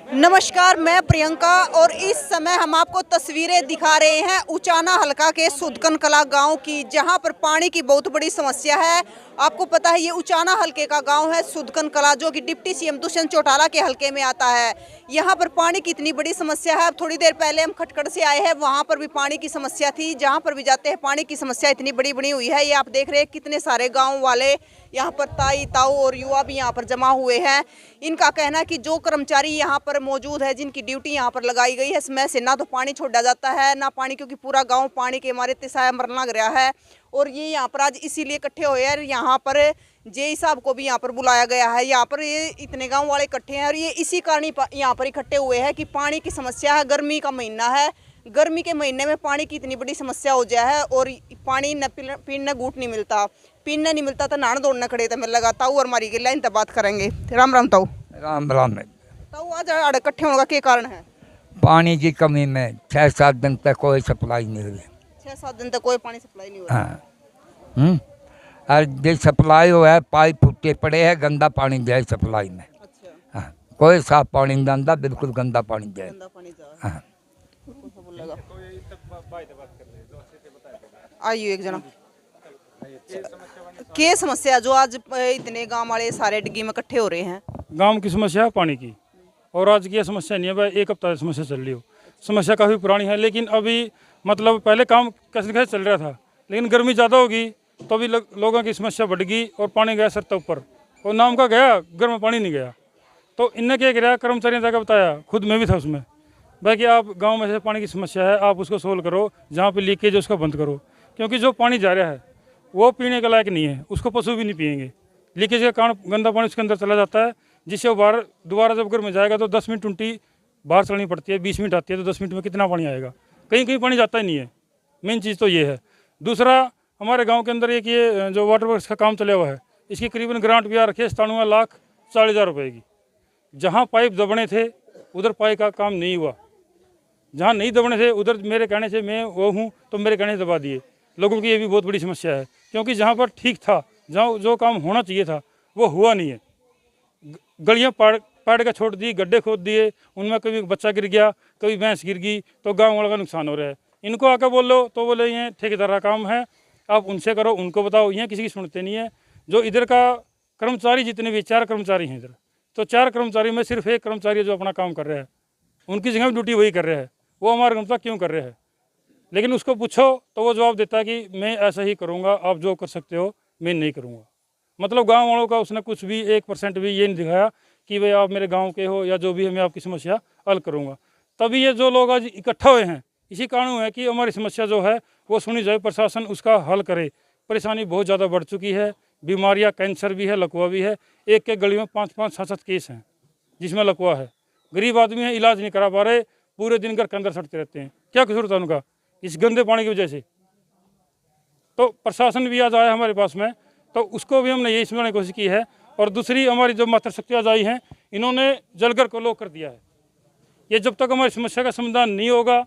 नमस्कार, मैं प्रियंका और इस समय हम आपको तस्वीरें दिखा रहे हैं उचाना हलका के सुदकन कला गांव की, जहां पर पानी की बहुत बड़ी समस्या है। आपको पता है ये उचाना हलके का गांव है सुदकन कला, जो कि डिप्टी सीएम दुष्यंत चौटाला के हलके में आता है। यहां पर पानी की इतनी बड़ी समस्या है। अब थोड़ी देर पहले हम खटखड़ से आए हैं, वहां पर भी पानी की समस्या थी। जहां पर भी जाते हैं पानी की समस्या इतनी बड़ी बनी हुई है। ये आप देख रहे हैं कितने सारे गाँव वाले यहाँ पर, ताई ताऊ और युवा भी यहाँ पर जमा हुए हैं। इनका कहना है कि जो कर्मचारी यहाँ पर मौजूद है, जिनकी ड्यूटी यहाँ पर लगाई गई है, इसमें से ना तो पानी छोड़ा जाता है ना पानी, क्योंकि पूरा गांव पानी के मारे तिसाया मरने लग रहा है। और ये यहाँ पर आज इसीलिए इकट्ठे हुए हैं। यहाँ पर जेई साहब को भी यहाँ पर बुलाया गया है। यहाँ पर ये इतने गाँव वाले इकट्ठे हैं और ये इसी कारण यहाँ पर इकट्ठे हुए हैं कि पानी की समस्या है। गर्मी का महीना है, गर्मी के महीने में पानी की इतनी बड़ी समस्या हो जाए है और पानी न पीने घूट नहीं मिलता, पीने नहीं मिलता तो नान दौड़ना खड़े थे। मेरे लगा ताऊ और मारी गला इन बात करेंगे। राम राम ताऊ। राम राम। ताऊ आज आड़े इकट्ठे होने का क्या कारण है? पानी की कमी में 6-7 दिन तक कोई सप्लाई नहीं हुई। 6-7 दिन तक कोई पानी सप्लाई नहीं हो रहा। हाँ। और जो सप्लाई हुआ है पाइप फूटे पड़े हैं, गंदा पानी जाए सप्लाई में। अच्छा। हाँ, कोई साफ पानी नहीं जाता, बिल्कुल गंदा पानी जाए। गंदा पानी जा। हाँ। आइए एक जना क्या समस्या जो आज इतने गांव वाले सारे डिग्गी में इकट्ठे हो रहे हैं? गांव की समस्या है पानी की, और आज की यह समस्या नहीं है भाई, एक हफ्ता से समस्या चल रही हो। समस्या काफ़ी पुरानी है, लेकिन अभी मतलब पहले काम कैसे कैसे चल रहा था, लेकिन गर्मी ज़्यादा होगी तो अभी लोगों की समस्या बढ़ गई और पानी गया सर ऊपर, और नाम का गया घर में पानी नहीं गया। तो इनने क्या किया, कर्मचारियों ने जाकर बताया, खुद मैं भी था उसमें, भाई कि आप गाँव में से पानी की समस्या है, आप उसको सोल्व करो, जहाँ पर लीकेज उसको बंद करो, क्योंकि जो पानी जा रहा है वो पीने के लायक नहीं है, उसको पशु भी नहीं पिएंगे। लीकेज के कारण गंदा पानी उसके अंदर चला जाता है, जिससे वो बाहर दोबारा जब घर में जाएगा तो 10 मिनट टूटी बाहर चलनी पड़ती है। 20 मिनट आती है तो 10 मिनट में कितना पानी आएगा? कहीं कहीं पानी जाता ही नहीं है। मेन चीज़ तो ये है। दूसरा, हमारे गांव के अंदर एक ये जो वाटर वर्क्स का काम चला हुआ है, इसकी करीबन ग्रांट भी आ रखी है 97,40,000 रुपये की। जहाँ पाइप दबने थे उधर पाइप का काम नहीं हुआ, जहाँ नहीं दबने थे उधर मेरे कहने से, मैं वो हूँ तो मेरे कहने से दबा दिए। लोगों की ये भी बहुत बड़ी समस्या है, क्योंकि जहाँ पर ठीक था, जहाँ जो काम होना चाहिए था वो हुआ नहीं है। गलियाँ पाड़ के छोड़ दी, गड्ढे खोद दिए, उनमें कभी बच्चा गिर गया, कभी भैंस गिर गई, तो गाँव वालों का नुकसान हो रहा है। इनको आकर बोलो तो बोले ये ठेकेदार का काम है, आप उनसे करो, उनको बताओ, ये किसी की सुनते नहीं है। जो इधर का कर्मचारी जितने भी 4 कर्मचारी हैं इधर, तो 4 कर्मचारी में सिर्फ एक कर्मचारी है जो अपना काम कर रहा है, उनकी जगह ड्यूटी वही कर रहा है। वो हमारे गमता क्यों कर रहे हैं? लेकिन उसको पूछो तो वो जवाब देता है कि मैं ऐसा ही करूँगा, आप जो कर सकते हो मैं नहीं करूँगा। मतलब गांव वालों का उसने कुछ भी 1% भी ये नहीं दिखाया कि भाई आप मेरे गांव के हो या जो भी है, मैं आपकी समस्या हल करूँगा। तभी ये जो लोग आज इकट्ठा हुए हैं, इसी कारण है कि हमारी समस्या जो है वो सुनी जाए, प्रशासन उसका हल करे। परेशानी बहुत ज़्यादा बढ़ चुकी है, बीमारियाँ, कैंसर भी है, लकवा भी है। एक एक गली में 5-5, 7-7 केस हैं जिसमें लकवा है। गरीब आदमी है, इलाज नहीं करा पा रहे, पूरे दिन घर के अंदर सड़ते रहते हैं। क्या कसूर था उनका इस गंदे पानी की वजह से? तो प्रशासन भी आज आया हमारे पास में, तो उसको भी हमने यही समझाने की कोशिश की है। और दूसरी, हमारी जो मातृशक्ति आज आई हैं, इन्होंने जलघर को लॉक कर दिया है। ये जब तक हमारी समस्या का समाधान नहीं होगा,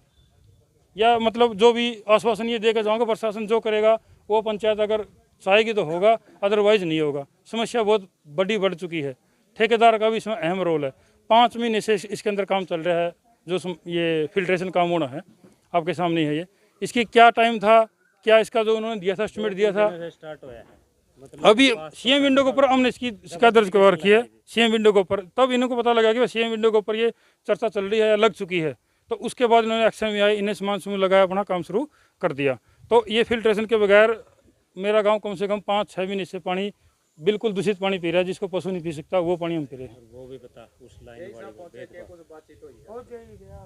या मतलब जो भी आश्वासन ये देकर जाऊँगा, प्रशासन जो करेगा वो पंचायत अगर चाहेगी तो होगा, अदरवाइज नहीं होगा। समस्या बहुत बड़ी बढ़ चुकी है। ठेकेदार का भी इसमें अहम रोल है। 5 महीने से इसके अंदर काम चल रहा है, जो ये फिल्ट्रेशन काम होना है, आपके सामने है ये। इसकी क्या टाइम था, क्या इसका जो उन्होंने दिया था, एस्टिमेट दिया था, स्टार्ट हुआ है मतलब अभी सीएम विंडो के ऊपर हमने इसकी शिकायत दर्ज करवा रखी है सीएम विंडो के ऊपर। तब इनको पता लगा कि सीएम विंडो के ऊपर ये चर्चा चल रही है या लग चुकी है, तो उसके बाद इन्होंने एक्शन में आई, इन्हें सामान सुमान लगाया, अपना काम शुरू कर दिया। तो ये फिल्ट्रेशन के बगैर मेरा गाँव कम से कम 5-6 महीने से पानी बिल्कुल दूषित पानी पी रहा है, जिसको पशु नहीं पी सकता, वो पानी हम पी रहे हैं। वो भी बता उस लाइन वाली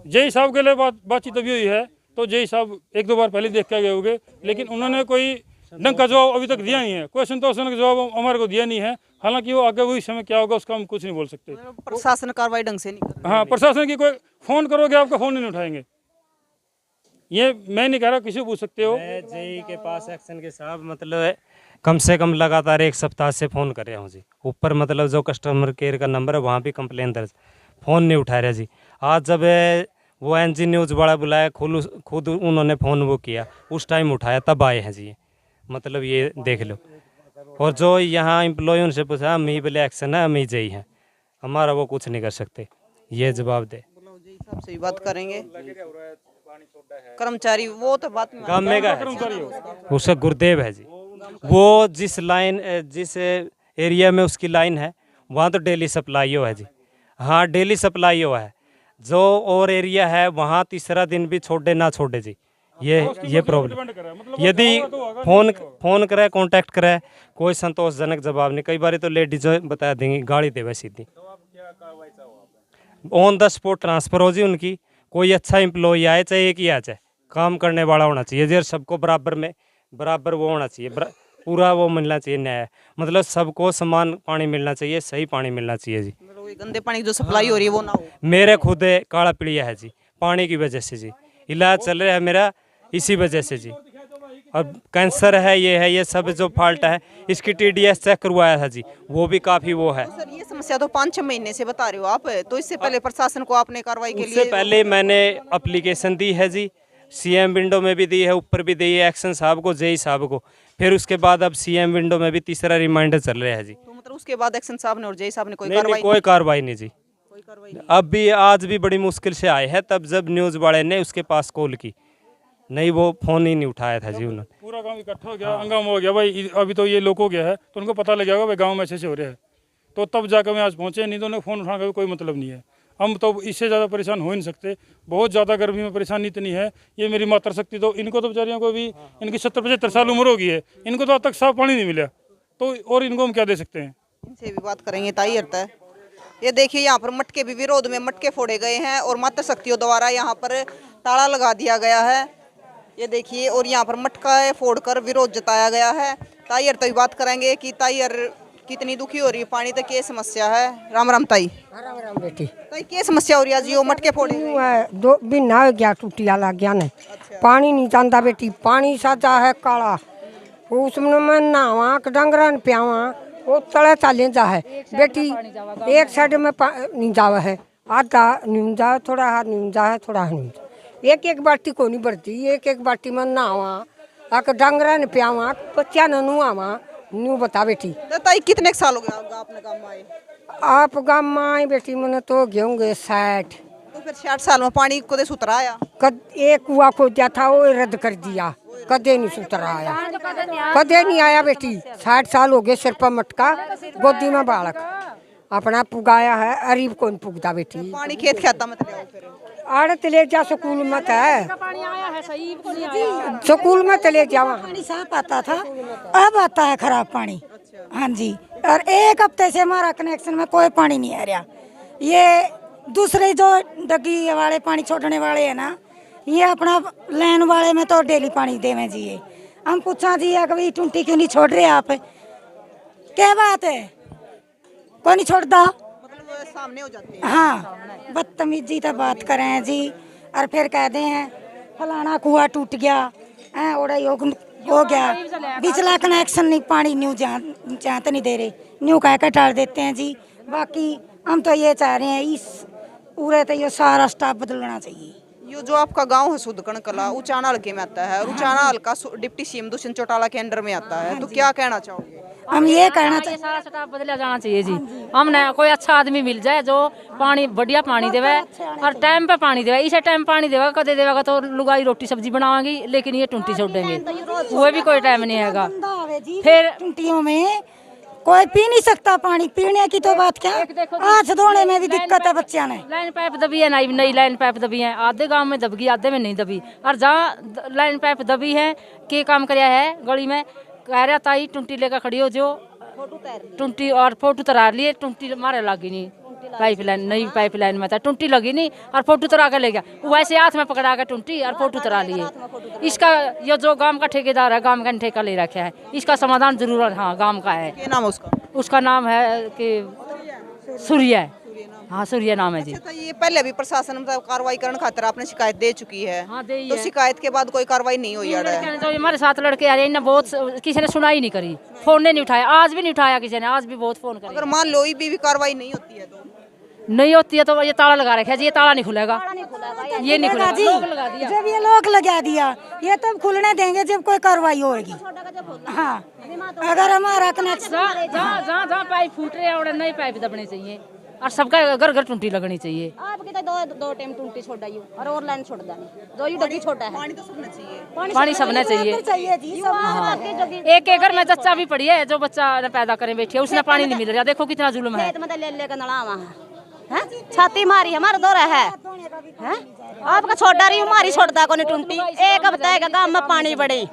जय साहब के लिए बातचीत अभी हुई है, तो जय साहब 1-2 बार पहले देख के गए होंगे, लेकिन उन्होंने कोई ढंग का जवाब अभी तक दिया नहीं है, कोई संतोषजनक जवाब हमारे को दिया नहीं है। हालांकि वो आगे वही समय क्या होगा उसका हम कुछ नहीं बोल सकते। प्रशासन कार्रवाई ढंग से नहीं कर रहा। हाँ, प्रशासन की कोई फ़ोन करोगे आपका फ़ोन नहीं उठाएंगे। ये मैं नहीं कह रहा, किसी को पूछ सकते हो। मैं जेई के पास एक्शन के साथ मतलब कम से कम लगातार 1 सप्ताह से फ़ोन कर रहा हूँ जी। ऊपर मतलब जो कस्टमर केयर का नंबर है वहाँ भी कंप्लेन दर्ज, फ़ोन नहीं उठा रहा जी। आज जब वो एनजी न्यूज़ वाला बुलाया, खुद उन्होंने फ़ोन वो किया, उस टाइम उठाया, तब आए हैं जी। मतलब ये देख लो। और जो यहाँ एम्प्लॉय उनसे पूछा, हम ही बोले एक्शन है, हम ही जेई हैं, हमारा वो कुछ नहीं कर सकते। ये जवाब दे। जी साहब से भी बात करेंगे। कर्मचारी वो तो बात में गाँव में का है, उसका गुरुदेव है जी। वो जिस एरिया में उसकी लाइन है वहाँ तो डेली सप्लाई हो है जी। हाँ डेली सप्लाई हो है। जो और एरिया है वहाँ तीसरा दिन भी छोड़े ना छोड़े जी। ये प्रॉब्लम। यदि फोन करे कांटेक्ट करे कोई संतोषजनक जवाब नहीं। कई बार तो लेडीज बता देंगी गाड़ी देवे सीधी। ऑन द स्पॉट ट्रांसफर हो जी उनकी। कोई अच्छा एम्प्लॉय आए चाहे एक ही आ चाहे काम करने वाला होना चाहिए जी। सबको बराबर वो होना चाहिए। पूरा वो मिलना चाहिए न्याय। मतलब सबको समान पानी मिलना चाहिए, सही पानी मिलना चाहिए जी। मतलब ये गंदे पानी की जो सप्लाई हो रही है वो ना हो। मेरे खुद काला पीलिया है जी पानी की वजह से जी। इलाज चल रहा है मेरा इसी वजह से जी। अब कैंसर है ये सब जो फॉल्ट है। इसकी TDS चेक करवाया था जी, वो भी काफ़ी वो है। सर ये समस्या तो 5-6 महीने से बता रहे हो आप, तो इससे पहले प्रशासन को आपने कार्रवाई के उससे लिए पहले मैंने एप्लीकेशन दी है जी। CM विंडो में भी दी है, ऊपर भी दी है एक्शन साहब को, JE साहब को। फिर उसके बाद अब CM विंडो में भी तीसरा रिमाइंडर चल रहा है जी। तो मतलब उसके बाद एक्शन साहब ने और JE साहब ने कोई नहीं, कार्रवाई कोई कार्रवाई नहीं जी। कोई कार्रवाई नहीं। अब भी आज भी बड़ी मुश्किल से आए हैं, तब जब न्यूज़ वाले ने उसके पास कॉल की, नहीं वो फ़ोन ही नहीं उठाया था जी उन्होंने। पूरा गांव इकट्ठा हो गया, हंगामा हो गया भाई। अभी तो ये लोग हो गया है तो उनको पता लग जाएगा भाई गांव में ऐसे हो रहा है, तो तब जाकर मैं आज पहुंचे। नहीं तो उन्हें फ़ोन उठाने का भी कोई मतलब नहीं है। हम तो इससे ज़्यादा परेशान हो ही नहीं सकते। बहुत ज़्यादा गर्मी में परेशानी इतनी है। ये मेरी मातृशक्ति तो इनको तो बेचारियों को भी इनकी 70-75 साल उम्र हो गई है, इनको तो आज तक साफ पानी नहीं मिला, तो और इनको हम क्या दे सकते हैं। इनसे भी बात करेंगे। ताई हरता है ये देखिए, यहाँ पर मटके भी विरोध में मटके फोड़े गए हैं और मातृशक्तियों द्वारा यहाँ पर ताला लगा दिया गया है। ये देखिए, और यहाँ पर मटका फोड़कर विरोध जताया गया है। ताई हरता भी बात करेंगे कि ताई हर कितनी दुखी हो रही है, पानी तक क्या समस्या है। राम राम ताई। राम राम बेटी। ताई क्या समस्या हो रही है जी? वो मटके फोड़े गए। दो महीना हो गया टूटिया लग गया ने। पानी नहीं जाता बेटी, पानी साजा है काला। उसमें मैं नहावा डंगरा प्यावा वो तले चाले जा है बेटी। एक साइड में नहीं जावा है, आधा न्यून जा, थोड़ा हाथ न्यून जा है, थोड़ा न्यून। एक बाल्टी को नहीं भरती, एक बाल्टी में नहावा आक डंगरा ने प्यावा बच्चा ने नुआवा न्यू बता बेटी। तो ताई कितने साल हो गया आपने गाँव में आए? आप गाँव में आए बेटी मैंने तो गेहूँगे 60। तो फिर 60 साल में पानी को सुतरा आया? एक कुआ खोदा था वो रद्द कर दिया, कदे नहीं सुतरा आया, कदे नहीं आया बेटी। 60 साल हो गए, सिर पर मटका, गोदी में बालक, अपना पुगाया है, अरीब कौन पुगता बेटी। पानी खेत खाता मत ले आओ फिर। आड़त ले जा, स्कूल में है, स्कूल में चले जावा। पानी साफ आता था, अब आता है खराब पानी। हाँ जी, और एक हफ्ते से हमारा कनेक्शन में कोई पानी नहीं आ रहा। ये दूसरे जो डगी वाले पानी छोड़ने वाले है ना, ये अपना लाइन वाले में तो डेली पानी देवे जी। ये हम पूछा जी कभी टूटी क्यों नहीं छोड़ रहे आप? क्या बात है, कोई नहीं छोड़ता। मतलब सामने हो जाते हैं। हाँ, बदतमीजी तो बात करें हैं जी। और फिर कहते हैं फलाना कुआ टूट गया है, और हो गया बिजला कनेक्शन नहीं, पानी न्यू जहाँ नहीं दे रहे, न्यू कह कर टाल देते हैं जी। बाकी हम तो ये चाह रहे हैं इस पूरे तो ये सारा स्टाफ बदलना चाहिए। ये जो आपका गांव है सुदकन कला उचाना हल्के में आता है, और उचाना हल्का डिप्टी CM दुष्यंत चौटाला के अंडर में आता है, तो क्या कहना चाहोगे? हम ये कहना चाहिए सारा स्टाफ बदला जाना चाहिए जी। हमने कोई अच्छा आदमी मिल जाए जो पानी बढ़िया पानी देवे और टाइम पे पानी देवे। इसे टाइम पानी देगा, कदे देगा तो लुगाई रोटी सब्जी बनाएंगी, लेकिन ये टूटी छोड़ देंगे, वो भी कोई टाइम नहीं हैगा। फिर टूटियों में कोई पी नहीं सकता पानी, पीने की तो बात क्या, हाथ धोने में भी दिक्कत है बच्चा ने। लाइन पाइप दबी है, नई लाइन पाइप दबी है, आधे गांव में दबगी, आधे में नहीं दबी। और जहाँ लाइन पाइप दबी है के काम कराया है गली में, कह रहा ताई टूटी लेकर खड़ी हो जो टूटी, और फोटो तरा लिए, टूटी मारे लगी नहीं पाइपलाइन, नई पाइपलाइन में था टूटी लगी नहीं और फोटो तरा के ले गया। वैसे हाथ में पकड़ा के टूटी और फोटो तरा लिए। इसका ये जो गांव का ठेकेदार है, गांव का ठेका ले रखा है, इसका समाधान जरूर हाँ गांव का है। क्या नाम है उसका? उसका नाम है कि सूर्य। हाँ सूर्य नाम है जी। अच्छा, ये पहले भी प्रशासन में कार्रवाई करने खातिर आपने शिकायत दे चुकी है? हाँ दे तो शिकायत के बाद कोई कार्रवाई नहीं हुई? जो हमारे साथ लड़के आ रहे हैं, बहुत किसी ने सुनाई नहीं करी, फोन नहीं उठाया, आज भी नहीं उठाया किसी ने, आज भी बहुत फोन करे। अगर मान लो ये भी कार्रवाई नहीं होती है तो? नहीं होती है तो ये ताला लगा रखा है जी, ये ताला नहीं खुलेगा, ये नहीं खुलेगा जी। लोग लगा दिया, जब ये लोग लगा दिया ये तब खुलने देंगे जब कोई कार्रवाई होगी। हाँ, अगर हमारा कनेक्शन जहाँ पाइप फूट रहे हैं और नई पाइप दबने चाहिए, और सबका घर घर टूटी लगनी चाहिए। आपकी तो दो टाइम टूटी छोड़ा ही और लाइन छोड़ देनी, दो ही डगी छोटा है। पानी तो सबने चाहिए। पानी सबने चाहिए। एक एक घर में बच्चा भी पड़ी है, जो बच्चा पैदा करें बैठी है, उसने पानी नहीं मिल रहा। देखो कितना जुल्म है। ले लेकर नला वहाँ छाती मारी हमारा दौरा है, आपका छोड़ा रही हमारी छोड़ता को नहीं टूटी। एक हफ्ता है गाँव में पानी बड़ी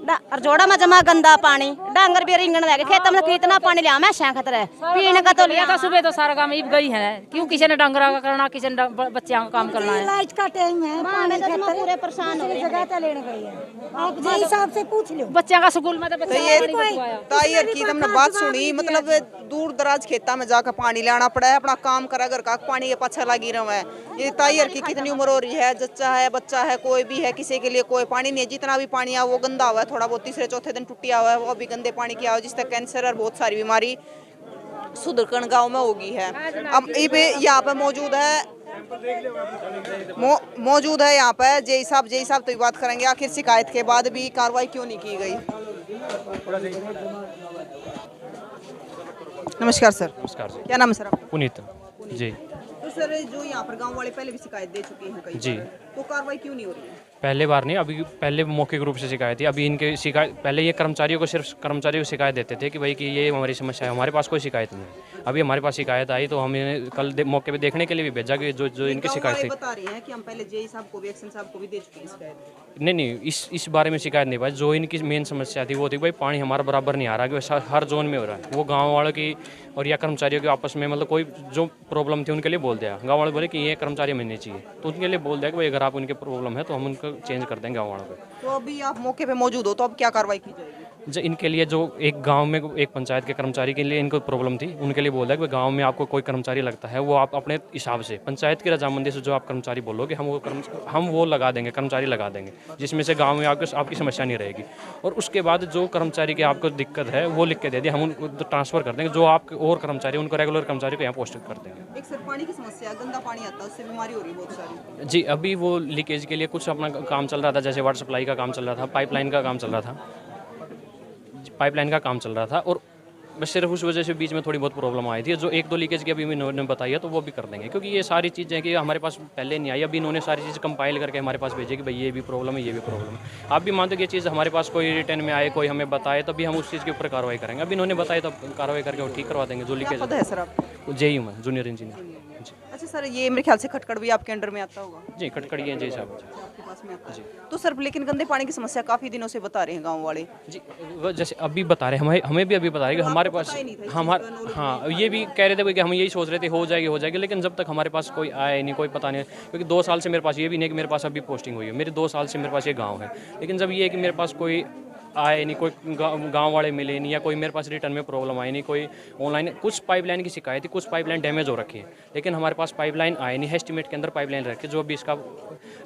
और जोड़ा में जमा गंदा पानी, डांगर भी रिंगण लगे खेत में कितना पानी लिया मैं खतरा है पीने का तो लिया। सुबह तो सारा काम इब गई है, क्यों किसी ने डंगरा का करना, किसी ने बच्चों का काम करना है। लाइट का टाइम है, पानी तो पूरे परेशान हो जगह लेने गई है। आप जिस हिसाब से पूछ लो बच्चा का स्कूल में तो ये तायर की तुमने बात सुनी, मतलब दूर दराज खेता में जाकर पानी लाना पड़ा है, अपना काम करा घर का पानी के पाछा लगी रहा है। ये तायर की कितनी उम्र हो रही है, जच्चा है बच्चा है कोई भी है, किसी के लिए कोई पानी नहीं है। जितना भी पानी है वो गंदा हुआ है, थोड़ा बहुत तीसरे चौथे दिन टूटिया हुआ है, वो भी गंदे पानी किया हुआ है, जिससे कैंसर और बहुत सारी बीमारी सुधरकण गांव में होगी है। अब यहाँ पे मौजूद है यहाँ पे जय साहब तो बात करेंगे, आखिर शिकायत के बाद भी कार्रवाई क्यों नहीं की गई। नमस्कार सर। नमस्कार जी। क्या नाम है सर आपका? पुनीत जी। तो सर जो यहाँ पर गांव वाले पहले भी शिकायत दे चुके हैं कई जी। बार, तो कार्रवाई क्यों नहीं हो रही है? पहले बार नहीं, अभी पहले मौखिक रूप से शिकायत थी। अभी इनके शिकायत पहले ये कर्मचारियों को, सिर्फ कर्मचारियों को शिकायत देते थे कि भाई कि ये हमारी समस्या है, हमारे पास कोई शिकायत नहीं है। अभी हमारे पास शिकायत आई तो हमें कल मौके पे देखने के लिए भी भेजा कि जो इनकी शिकायत थी। बता रही हैं कि हम पहले जेई साहब को भी, एक्शन साहब को भी दे चुके हैं शिकायत। नहीं, इस बारे में शिकायत नहीं भाई। जो इनकी मेन समस्या थी वो थी भाई पानी हमारा बराबर नहीं आ रहा, कि हर जोन में हो रहा है। वो गाँव वालों की और या कर्मचारियों के आपस में मतलब कोई जो प्रॉब्लम थी उनके लिए बोल दिया। गाँव वाले बोले कि ये कर्मचारी मिलने चाहिए, तो उनके लिए बोल दिया कि भाई अगर आप उनके प्रॉब्लम है तो हम उनको चेंज कर देंगे गाँव वालों को। तो अभी आप मौके पे मौजूद हो, तो अब क्या कार्रवाई की जाएगी? जो इनके लिए, जो एक गांव में एक पंचायत के कर्मचारी के लिए इनको प्रॉब्लम थी, उनके लिए बोल दिया कि गांव में आपको कोई कर्मचारी लगता है, वो आप अपने हिसाब से पंचायत की रजामंदी से जो आप कर्मचारी बोलोगे हम वो लगा देंगे, कर्मचारी लगा देंगे, जिसमें से गांव में आपकी समस्या नहीं रहेगी। और उसके बाद जो कर्मचारी की आपको दिक्कत है वो लिख के दे दिए, हम उनको ट्रांसफ़र कर देंगे। जो आपके और कर्मचारी उनको रेगुलर कर्मचारी को यहाँ पोस्ट कर देंगे। एक सर पानी की समस्या, गंदा पानी आता है, उससे बीमारी हो रही है बहुत सारी। जी, अभी वो लीकेज के लिए कुछ अपना काम चल रहा था, जैसे वाटर सप्लाई का काम चल रहा था, पाइपलाइन का काम चल रहा था और बस सिर्फ उस वजह से बीच में थोड़ी बहुत प्रॉब्लम आई थी। जो एक दो लीकेज की अभी इन्होंने बताई है तो वो भी कर देंगे, क्योंकि ये सारी चीज़ें कि हमारे पास पहले नहीं आई, अभी इन्होंने सारी चीज़ कंपाइल करके हमारे पास भेजी कि भाई ये भी प्रॉब्लम है, ये भी प्रॉब्लम है। आप भी मानते कि ये चीज़ हमारे पास कोई रिटर्न में आए, कोई हमें बताए, तभी हम उस चीज़ के ऊपर कार्रवाई करेंगे। अभी इन्होंने बताया तो कार्रवाई करके वो ठीक करवा देंगे। जो लीकेज है सर आप जेई में जूनियर इंजीनियर। अच्छा सर, ये मेरे ख्याल से खटखड़ भी आपके अंडर में आता होगा? जी, खटखड़ी है जी साहब, आपके पास में आता है। तो सर लेकिन गंदे पानी की समस्या काफ़ी दिनों से बता रहे हैं गाँव वाले। जी, वो जैसे अभी बता रहे, हमें भी अभी बता रहे कि हमारे पास हाँ ये भी कह रहे थे कि हम यही सोच रहे थे हो जाएगी, लेकिन जब तक हमारे पास कोई आए नहीं, कोई पता नहीं, क्योंकि 2 साल से मेरे पास ये भी नहीं कि मेरे पास अभी पोस्टिंग हुई है, मेरे 2 साल से मेरे पास ये गाँव है। लेकिन जब ये है कि मेरे पास कोई आए नहीं, कोई गांव वाले मिले नहीं, या कोई मेरे पास रिटर्न में प्रॉब्लम आई नहीं, कोई ऑनलाइन कुछ पाइपलाइन की शिकायत थी, कुछ पाइपलाइन डैमेज हो रखी है, लेकिन हमारे पास पाइपलाइन आए नहीं। एस्टीमेट के अंदर पाइपलाइन रखे, जो अभी इसका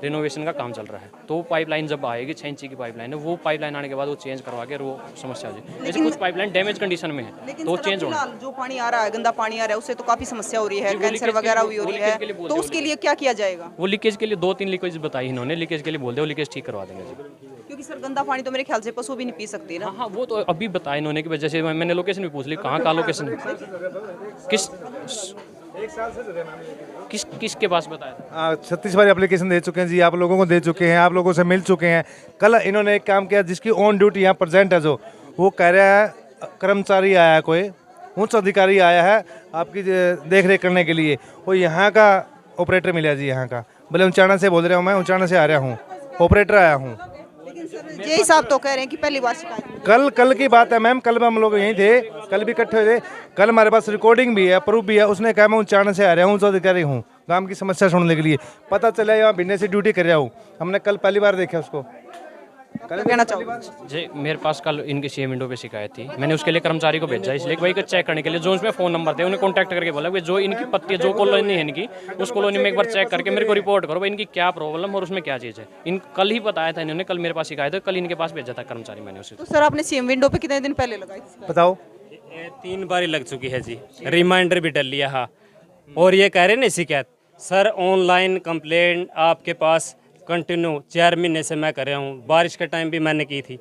रिनोवेशन का काम चल रहा है, तो वो पाइपलाइन जब आएगी 6 इंची की पाइपलाइन है, वो पाइपलाइन आने के बाद वो चेंज करवा के वो समस्या आ जाए। जैसे कुछ पाइपलाइन डैमेज कंडीशन में है तो चेंज होना। जो पानी आ रहा है, गंदा पानी आ रहा है, उससे तो काफ़ी समस्या हो रही है, कैंसर वगैरह भी हो रही है, तो उसके लिए क्या किया जाएगा? वो लीकेज के लिए 2-3 लीकेज बताई इन्होंने, लीकेज के लिए बोल दे, वो लीकेज ठीक करवा देंगे। क्योंकि सर गंदा पानी तो मेरे ख्याल से पशु भी नहीं पी सकते ना। हाँ, वो तो अभी बताया इन्होंने कि जैसे मैंने लोकेशन भी पूछ ली, कहाँ का लोकेशन किसके पास बताया? 36 बार एप्लीकेशन दे चुके हैं जी, आप लोगों को दे चुके हैं, आप लोगों से मिल चुके हैं। कल इन्होंने एक काम किया, जिसकी ऑन ड्यूटी यहाँ प्रेजेंट है, जो वो कह रहा है कर्मचारी आया है, कोई उच्च अधिकारी आया है आपकी देख रेख करने के लिए, वो यहाँ का ऑपरेटर मिला जी, यहाँ का, भले ऊंचाना से बोल रहा हूँ, मैं ऊंचाना से आ रहा हूँ, ऑपरेटर आया हूँ। यही साहब तो कह रहे हैं कि पहली बार शिकायत। कल की बात है मैम, कल हम लोग यहीं थे, कल भी इकट्ठे हुए थे, कल हमारे पास रिकॉर्डिंग भी है, प्रूफ भी है। उसने कहा मैं ऊंचाना से आ रहा हूँ, अधिकारी हूँ, गांव की समस्या सुनने के लिए। पता चला यहाँ भिन्ने से ड्यूटी कर रहा हूँ, हमने कल पहली बार देखा उसको। कल कहना चाहूँगा जी, मेरे पास कल इनकी सीएम विंडो पे शिकायत थी, मैंने उसके लिए कर्मचारी को भेजा, इसलिए भाई को चेक करने के लिए। जो उसमें फ़ोन नंबर थे उन्हें कॉन्टैक्ट करके बोला कि जो इनकी पत्ती, जो कॉलोनी है इनकी, उस कॉलोनी में एक बार चेक करके मेरे को रिपोर्ट करो भाई इनकी क्या प्रॉब्लम और उसमें क्या चीज़ है। इन कल ही बताया था इन्होंने, कल मेरे पास शिकायत है, कल इनके पास भेजा था कर्मचारी मैंने उसे। तो सर आपने सीएम विंडो पे कितने दिन पहले लगाई थी? बताओ। 3 बार लग चुकी है जी, रिमाइंडर भी डल लिया। हाँ, और ये कह रहे ना शिकायत, सर ऑनलाइन कंप्लेंट आपके पास कंटिन्यू 4 महीने से मैं कर रहा हूँ, बारिश के टाइम भी मैंने की थी,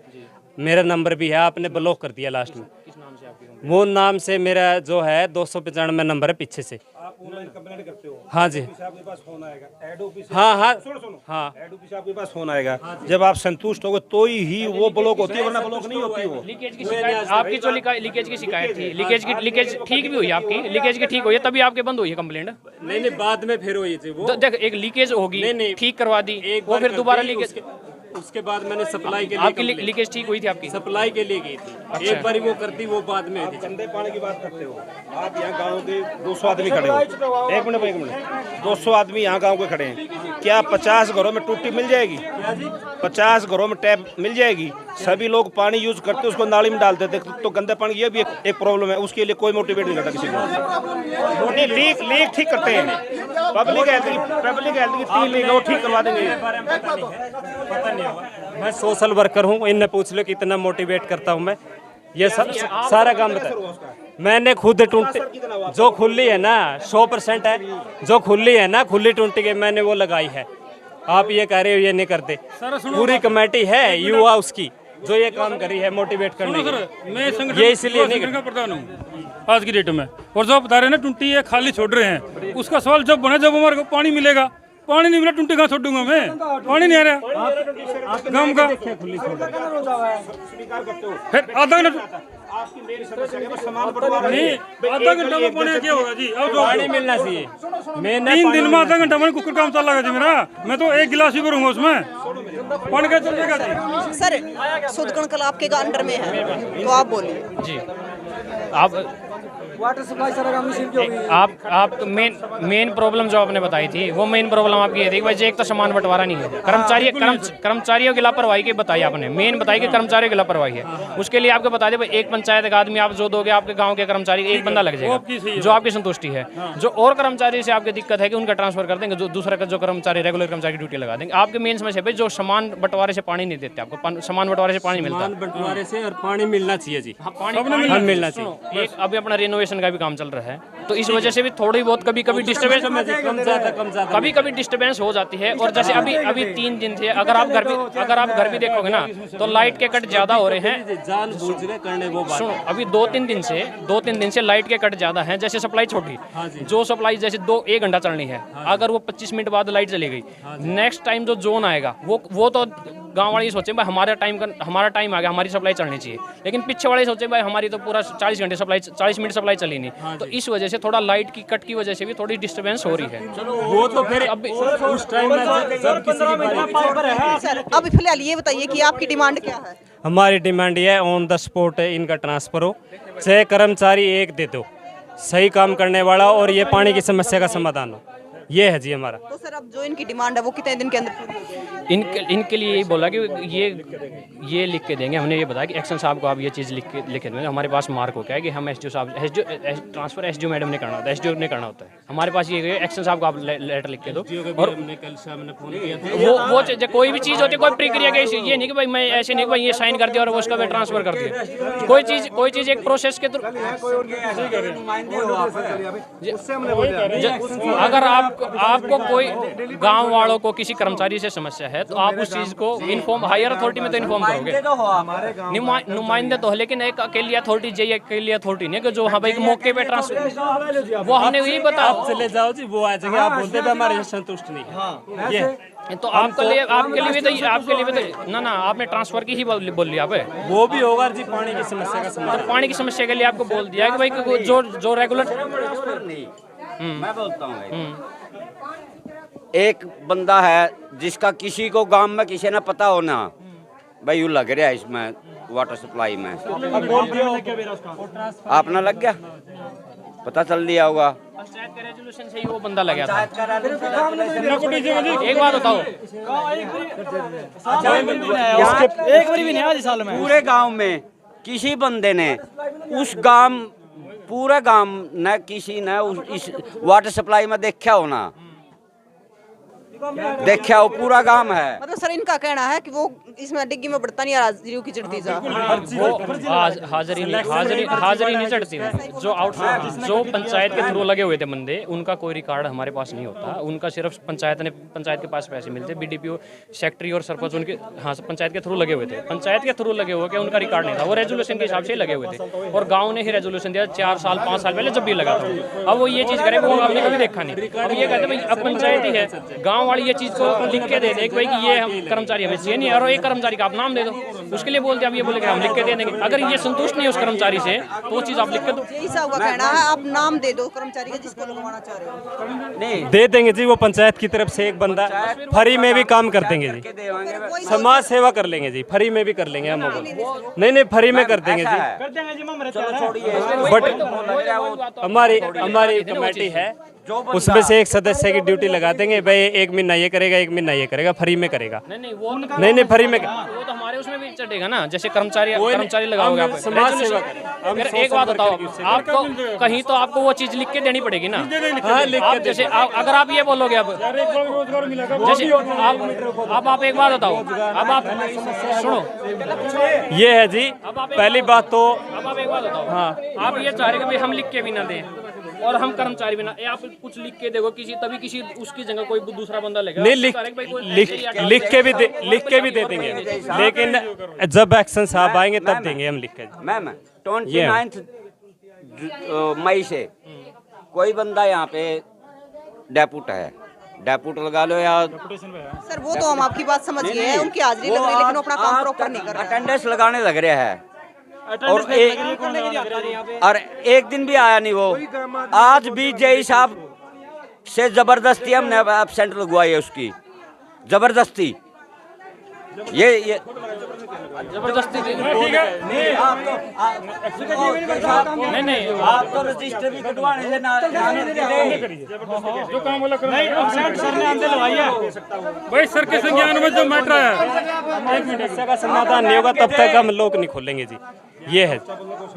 मेरा नंबर भी है, आपने ब्लॉक कर दिया लास्ट में। वो नाम से मेरा जो है 295 नंबर है पीछे से। आप ऑनलाइन कंप्लेंट करते हो? हाँ जी। आपके पास फोन आएगा, एड ऑफिस। हाँ हाँ सुनो हाँ, एड ऑफिस आपके पास फोन आएगा। जब आप संतुष्ट होगे तो ही वो ब्लॉक होती है, वरना ब्लॉक नहीं होती वो। लीकेज की शिकायत आपकी जो लीकेज की शिकायत थी, लीकेज ठीक भी हुई आपकी, लीकेज की ठीक हुई है तभी आपके बंद हुई है कंप्लेंट। नहीं बाद में फिर हुई थी वो। देख एक लीकेज होगी, ठीक करवा दी, वो फिर दोबारा लीकेज। उसके बाद मैंने सप्लाई के लिए आपकी लीकेज ठीक हुई थी आपकी? सप्लाई के लिए गई थी। एक बार वो करती, वो बाद में हुई थी। गंदे पानी की बात करते हो आप। यहाँ गाँव के 200 आदमी खड़े हो। एक मिनट 200 आदमी यहाँ गाँव के खड़े हैं। क्या 50 घरों में टूटी मिल जाएगी? 50 घरों में टैप मिल जाएगी? सभी लोग पानी यूज करते उसको नाली में डालते थे। तो गंदे पानी ये भी एक प्रॉब्लम है, उसके लिए कोई मोटिवेट नहीं करता किसी को। नहीं लीक ठीक करते हैं, पब्लिक हेल्थ की टीम लीक वो ठीक करवा देंगे। पता नहीं होगा। मैं सोशल वर्कर हूँ, इनने पूछ लो कितना मोटिवेट करता हूँ मैं। ये सब सारा काम बता। मैंने खुद टूंटी जो खुली है ना 100% है, जो खुली है ना खुली टूंटी के मैंने वो लगाई है। आप ये कह रहे हो ये नहीं करते, पूरी कमेटी है युवा उसकी जो ये काम करी है मोटिवेट करने की। मैं संगठन ये इसलिए नहीं का प्रधान हूँ आज की डेट में। और जो बता रहे हैं ना टुंटी ये खाली छोड़ रहे हैं, उसका सवाल जब बना जब हमारे को पानी मिलेगा। पानी नहीं मिला टुंटी कहाँ छोड़ूंगा मैं? पानी नहीं आ रहा गाँव का। फिर आधा घंटा नहीं, आधा घंटा में पानी क्या होगा जी? अब पानी मिलना चाहिए। 3 दिन में आधा घंटा मैंने कुकर काम चल लगा जी मेरा। मैं तो 1 गिलास ही भरूंगा उसमें, पानी क्या चलेगा जी? सर सुदकन कला आपके अंडर में है तो आप बोलिए जी। आप वाटर सप्लाई सारा आप मेन प्रॉब्लम जो आपने बताई थी वो मेन प्रॉब्लम आपकी ये थी कि भाई एक तो सामान बंटवारा नहीं है, कर्मचारियों की लापरवाही की बताई आपने, मेन बताई कि कर्मचारियों की लापरवाही है। उसके लिए आपको बता दें भाई एक पंचायत का आदमी आप जो दोगे आपके गांव के कर्मचारी एक बंदा लग जाएगा जो आपकी संतुष्टि है। जो और कर्मचारी से आपकी दिक्कत है कि उनका ट्रांसफर कर देंगे, जो दूसरा का जो कर्मचारी रेगुलर कर्मचारी ड्यूटी लगा देंगे। आपके मेन समस्या भाई जो सामान बंटवारे से पानी नहीं देते, आपको सामान बंटवारे से पानी मिलता है। बंटवारे से और पानी मिलना चाहिए जी। पानी मिलना चाहिए। एक अभी अपना रिनोवेशन का भी काम चल रहा है, तो इस वजह से भी थोड़ी बहुत कभी कभी डिस्टर्बेंस कभी डिस्टर्बेंस हो जाती है। और जैसे अभी 3 दिन थे, अगर आप घर भी देखोगे ना तो लाइट के कट ज्यादा हो रहे हैं। जानबूझ के करने वो बात। सुनो अभी 2-3 दिन से लाइट के कट ज्यादा हैं। जैसे सप्लाई छोटी, जो सप्लाई जैसे 1 घंटा चलनी है, अगर वो 25 मिनट बाद लाइट चली गई, नेक्स्ट टाइम जो जोन आएगा वो तो गांव वाले सोचे भाई हमारा टाइम आ गया, हमारी सप्लाई चलनी चाहिए। लेकिन पीछे वाले सोचे भाई हमारी तो पूरा 40 मिनट सप्लाई चली नहीं। तो इस वजह से थोड़ा लाइट की कट की वजह से भी थोड़ी डिस्टर्बेंस हो रही है। वो तो फिर अभी उस टाइम में जब किसी की सर अभी फिलहाल ये बताइए कि आपकी डिमांड क्या है? हमारी डिमांड ये है ऑन द स्पॉट इनका ट्रांसफर हो, चाहे कर्मचारी एक दे दो, सही काम करने वाला, और ये पानी की समस्या का समाधान हो। ये है जी हमारा। तो सर अब जो इनकी डिमांड है वो कितने दिन के अंदर पूरी हो जाएगी? इनके लिए यही बोला कि ये लिख के देंगे। हमने ये बताया कि एक्शन साहब को आप ये चीज़ लिख के देंगे। हमारे पास मार्क हो गया कि हम एसडीओ साहब ट्रांसफर एसडीओ मैडम ने करना होता है, एसडीओ ने करना होता है। हमारे पास ये एक्शन साहब को आप लेटर लिख के दो। और कल साहब ने फोन किया था, वो कोई भी चीज़ होती है, कोई प्रक्रिया के ये नहीं कि भाई मैं ऐसे नहीं कि भाई ये साइन कर दिया और उसका मैं ट्रांसफर कर दिया। कोई चीज़ एक प्रोसेस के थ्रू। अगर आपको कोई गांव वालों को किसी कर्मचारी से समस्या है तो आप उस चीज को इन्फॉर्म हायर अथॉरिटी में तो इन्फॉर्म करोगे। नुमाइंदे तो है, लेकिन एक अकेली अथॉरिटी चाहिए, अकेली अथॉरिटी नहीं कि जो हाँ भाई मौके पे ट्रांसफर। वो हमने यही बताया आप चले जाओ जी, वो आ जाएंगे। आप बोलते हैं हमारे संतुष्ट नहीं है ये तो आपके लिए भी तो ना आपने ट्रांसफर की ही बोल लिया। वो भी होगा जी, पानी की समस्या का समाधान। तो पानी की समस्या के लिए आपको बोल दिया कि भाई जो रेगुलर मैं बोलता हूँ एक बंदा है जिसका किसी को गांव में किसी ने पता हो ना भाई यू लग रहा है इसमें वाटर सप्लाई में, आपने लग गया, पता चल दिया होगा। पंचायत के रेजोल्यूशन से ही वो बंदा लग गया था। एक बात बताओ, एक बार भी नहीं आज साल में पूरे गांव में किसी बंदे ने पूरा गांव न किसी ने इस वाटर सप्लाई में देखा हो ना, देखा हो पूरा गांव है। मतलब सर इनका कहना है कि वो इसमें डिग्गी में बढ़ता नहीं हाजिरियों की चढ़ती जा हाजिरी नहीं चढ़ती। जो पंचायत के थ्रू लगे हुए थे बंदे, उनका कोई रिकॉर्ड हमारे पास नहीं होता। उनका सिर्फ पंचायत के पास पैसे मिलते, बीडीपीओ सेक्रेटरी और सरपंच उनके पंचायत के थ्रू लगे हुए थे। पंचायत के थ्रू लगे हुए उनका रिकॉर्ड नहीं था, वो रेजोल्यूशन के हिसाब से लगे हुए थे और गाँव ने ही रेजोल्यूशन दिया 4 साल 5 साल पहले जब भी लगा था। अब वो ये चीज़ करे, वो हमने कभी देखा नहीं। अब ये कहते भाई अब पंचायत ही है, गाँव वाले ये चीज़ को लिख के दे दे कि भाई कि ये हम कर्मचारी हमें चाहिए नहीं, और एक कर्मचारी का आप नाम दे दो, उसके लिए बोलते अब ये बोले कि हम लिख के दे देंगे। अगर ये संतुष्ट नहीं है उस कर्मचारी से तो वो चीज़ आप लिख के दो। यही साहब का कहना है, आप नाम दे दो कर्मचारी का जिसको लगवाना चाह रहे हो। नहीं दे देंगे जी, वो पंचायत की तरफ से एक बंदा फ्री में भी काम कर देंगे जी, समाज सेवा कर लेंगे जी, फ्री में भी कर लेंगे हम लोग। नहीं फ्री में कर देंगे जी, बट हमारी कमेटी है उसमें से एक सदस्य की ड्यूटी लगा देंगे, भाई 1 महीना ये करेगा 1 महीना ये करेगा, फ्री में करेगा। नहीं फ्री में वो तो हमारे उसमें भी चढ़ेगा ना, जैसे कर्मचारी लगाओगे आप समाज सेवा। फिर एक बात बताओ, आपको कहीं तो आपको वो चीज लिख के देनी पड़ेगी ना। आप जैसे अगर आप ये बोलोगे अब जैसे आप एक बात बताओ, अब आप सुनो, ये है जी पहली बात तो अब आप एक बात बताओ, हाँ आप ये चाह रहे कि भाई हम लिख के भी ना दें और हम कर्मचारी भी ना, आप कुछ लिख के देखो तभी किसी उसकी जगह कोई दूसरा बंदा लेगा। नहीं लिख के भी दे देंगे, लेकिन जब एक्शन साहब आएंगे तब देंगे हम लिख के। मैम 29 मई से कोई बंदा यहाँ पे डेपुट है, डेपुट लगा लो या सर वो तो हम आपकी बात समझ गए हैं, उनकी हाजिरी लग रही है लेकिन वो अपना काम प्रॉपर नहीं कर रहे, अटेंडेंस लगाने लग रहा है और एक दिन भी आया नहीं वो। आज भी जेई साहब से जबरदस्ती हमने एब्सेंट लगवाई है उसकी, जबरदस्ती ये जबरदस्ती नहीं आप तो रजिस्टर भी कटवाने से ना जो काम वाला सर ने अंदर लगाई है भाई, सर के संज्ञान में जो मैटर है समस्या का समाधान नहीं होगा तब तक हम लोग नहीं खोलेंगे जी। ये है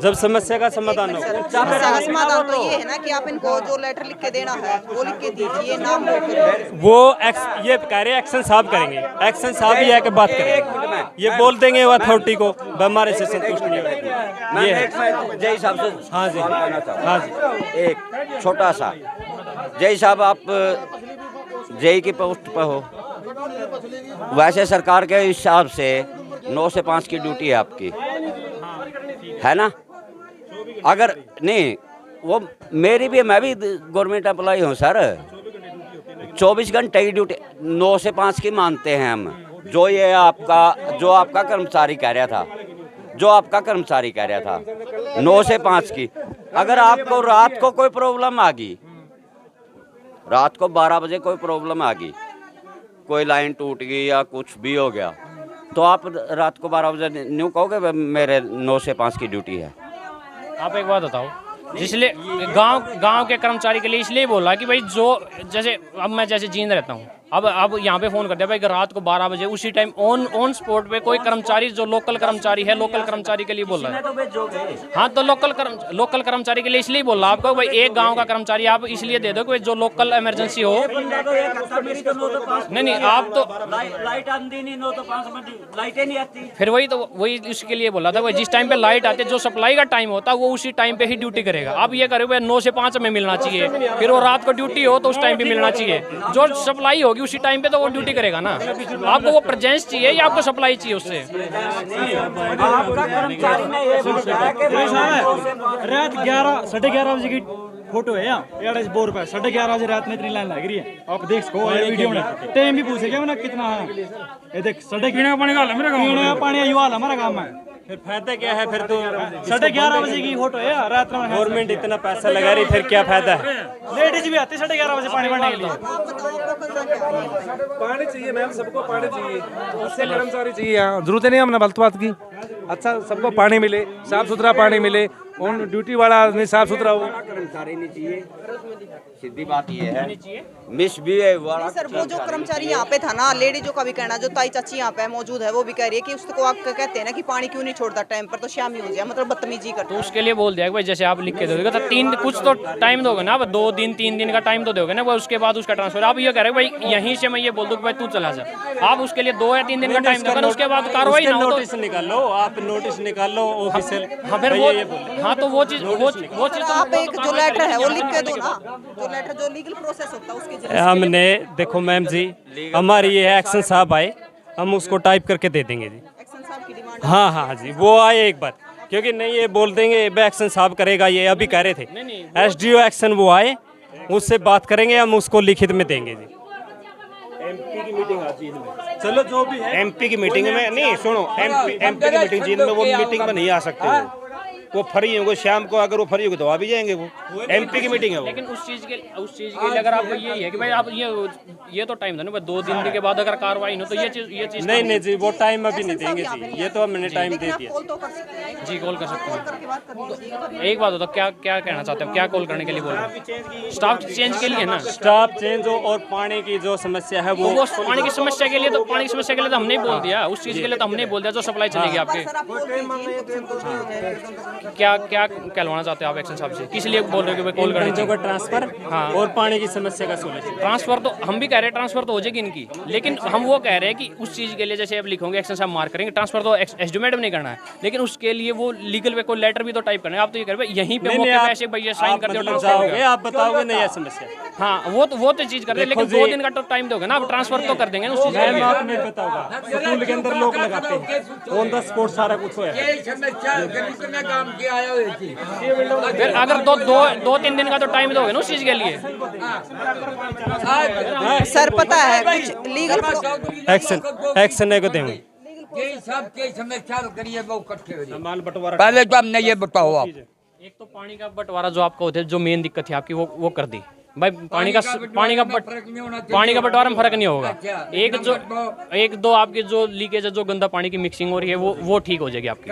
जब समस्या का समाधान हो। समस्या का समाधान तो ये है ना कि आप इनको जो लेटर लिख के देना है वो लिख के दीजिए, नाम वो ये कह रहे एक्शन साहब करेंगे, एक्शन साहब ही है कि बात करेंगे, ये बोल देंगे वो अथॉरिटी को हमारे से संतुष्ट नहीं होगा। ये है जय साहब से। हाँ जी हाँ जी एक छोटा सा, जय साहब आप जय की पोस्ट पर हो, वैसे सरकार के हिसाब से 9 से 5 की ड्यूटी है आपकी, है ना। अगर नहीं वो मेरी भी, मैं भी गवर्नमेंट एम्प्लॉय हूँ सर, 24 घंटे की ड्यूटी 9 से 5 की मानते हैं हम। जो आपका कर्मचारी कह रहा था 9 से 5 की। अगर आपको रात को कोई प्रॉब्लम आ गई, रात को 12 बजे कोई प्रॉब्लम आ गई, कोई लाइन टूट गई या कुछ भी हो गया, तो आप रात को 12 बजे न्यू कहोगे मेरे 9 से 5 की ड्यूटी है। आप एक बात बताओ, इसलिए गांव के कर्मचारी के लिए इसलिए बोला कि भाई जो जैसे अब मैं जैसे जींद रहता हूँ, अब यहाँ पे फोन कर दिया भाई रात को 12 बजे उसी टाइम ऑन स्पॉट पे कोई कर्मचारी जो लोकल कर्मचारी है, लोकल कर्मचारी के लिए बोल रहा है। हाँ तो लोकल कर्मचारी के लिए इसलिए बोल रहा आपको भाई एक गांव का कर्मचारी आप इसलिए दे दो कि जो लोकल इमरजेंसी हो। नहीं आप तो फिर वही उसके लिए बोला था, जिस टाइम पे लाइट आती है, जो सप्लाई का टाइम होता है वो उसी टाइम पे ही ड्यूटी करेगा। अब ये करे भाई 9 से 5 में मिलना चाहिए, फिर वो रात को ड्यूटी हो तो उस टाइम पे मिलना चाहिए। जो सप्लाई होगी उसी टाइम पे तो वो ड्यूटी करेगा ना। आपको वो प्रेजेंस चाहिए या आपको सप्लाई चाहिए उससे। रात 11 साढ़े 11 बजे की फोटो है यहाँ बोर पे, 11:30 बजे रात में इतनी लाइन लग रही है, आप देख सको वीडियो में। टाइम भी पूछे क्या कितना है, ये देख 11:30 पानी का मेरा गाँव पानी युवाल हमारा गाँव में। फिर फायदा क्या है, फिर तो 11:30 बजे की फोटो है रात में। गवर्नमेंट इतना पैसा लगा रही, फिर क्या फायदा है। लेडीज भी आती 11:30 बजे पानी भरने के लिए। पानी चाहिए मैम, सबको पानी चाहिए, उससे कर्मचारी चाहिए। यहाँ जरूरत नहीं हमने गलत बात की। अच्छा सबको पानी मिले, साफ सुथरा पानी मिले, ऑन ड्यूटी वाला नहीं साफ सुथरा हो। कर्मचारी नहीं चाहिए, सीधी बात ये है। मिस भी है वाला सर वो जो कर्मचारी यहाँ पे था ना, लेडी जो का भी कहना, जो ताई चाची यहाँ पे मौजूद है, वो भी कह रही है कि उसको आप कहते हैं ना कि पानी क्यों नहीं छोड़ता टाइम पर, तो शाम ही हो जाए, मतलब बदतमीजी करता। तो उसके लिए बोल दिया कि भाई जैसे आप लिख के दोगे तो 3 कुछ तो टाइम दोगे ना, 2 दिन 3 दिन का टाइम तो दोगे ना, वो उसके बाद उसका ट्रांसफर। आप ये कह रहे हो भाई यहीं से मैं ये बोल दूं कि भाई तू चला जा, आप उसके लिए 2 या 3 दिन का टाइम दोगे ना, उसके बाद कार्रवाई ना हो। नोटिस निकाल लो, आप नोटिस निकाल लो ऑफिशियल। हाँ फिर वो, हाँ तो वो चीज आप एक जो लेटर है वो लिख के दो ना, जो लेटर जो लीगल प्रोसेस होता है उसके जरिए। हमने देखो मैम जी, हमारी ये एक्शन साहब आए, हम उसको टाइप करके दे देंगे जी। एक्शन साहब की डिमांड। हाँ हाँ जी, वो आए एक बार, क्योंकि नहीं ये बोल देंगे एक्शन साहब करेगा, ये अभी कह रहे थे SDO एक्शन, वो आए उससे बात करेंगे, हम उसको लिखित में देंगे जी। MP की मीटिंग आती है इनमें। चलो जो भी है MP की मीटिंग में नहीं, सुनो, MP की मीटिंग जिनमें वो मीटिंग में नहीं आ सकते, वो फ्री होंगे शाम को, अगर वो फ्री होंगे तो आ भी जाएंगे, वो MP की मीटिंग है वो। लेकिन उस चीज के लिए अगर आपको यही है कि भाई आप ये तो टाइम था ना, 2 दिन के बाद अगर कार्रवाई हो तो ये चीज नहीं जी, वो टाइम अभी नहीं देंगे जी, ये तो हमने टाइम दे दिया जी। कॉल कर सकते हैं। एक बात होता, क्या कहना चाहते हो, क्या कॉल करने के लिए बोल रहे हैं? स्टाफ चेंज के लिए ना, स्टाफ चेंज हो, और पानी की जो समस्या है वो पानी की समस्या के लिए, तो पानी की समस्या के लिए तो हमने बोल दिया, उस चीज के लिए तो हमने बोल दिया जो सप्लाई चलेगी आपके। क्या कहलवाना चाहते हो आप एक्शन साहब से, किस लिए बोल रहे हो कि कॉल करने का ट्रांसफर, हाँ, और पानी की समस्या का सोल्यूशन। ट्रांसफर तो हम भी कह रहे हैं, ट्रांसफर तो हो जाएगी इनकी, लेकिन हम वो कह रहे हैं कि उस चीज के लिए जैसे आप लिखोगे एक्शन साहब मार्क करेंगे, ट्रांसफर तो एस्टिमेट नहीं करना है, लेकिन उसके लिए वो लीगल पे कोई लेटर भी तो टाइप करना है। आप तो ये कह रहे यहीं पे मौके पे ऐसे भैया साइन कर दो, जाओगे आप बताओगे नहीं है समस्या। हाँ वो तो चीज कर रहे हैं, लेकिन 2 दिन का तो टाइम दोगे ना, आप ट्रांसफर तो कर देंगे ना उस चीज मैं आप नहीं बताऊंगा, स्कूल के अंदर लोग लगाते हैं ऑन द स्पॉट सारा कुछ होया। फिर अगर 2-3 दिन का तो टाइम दोगे ना उस चीज के लिए। सर पता है कुछ लीगल एक्शन को देंगे। पहले तो हमने ये बताओ आप, एक तो पानी का बंटवारा जो आपको होता है, जो मेन दिक्कत थी आपकी, वो कर दी भाई। पानी का बंटवारा में फर्क नहीं होगा। एक दो आपके जो लीकेज है, जो गंदा पानी की मिक्सिंग हो रही है, वो ठीक हो जाएगी आपकी।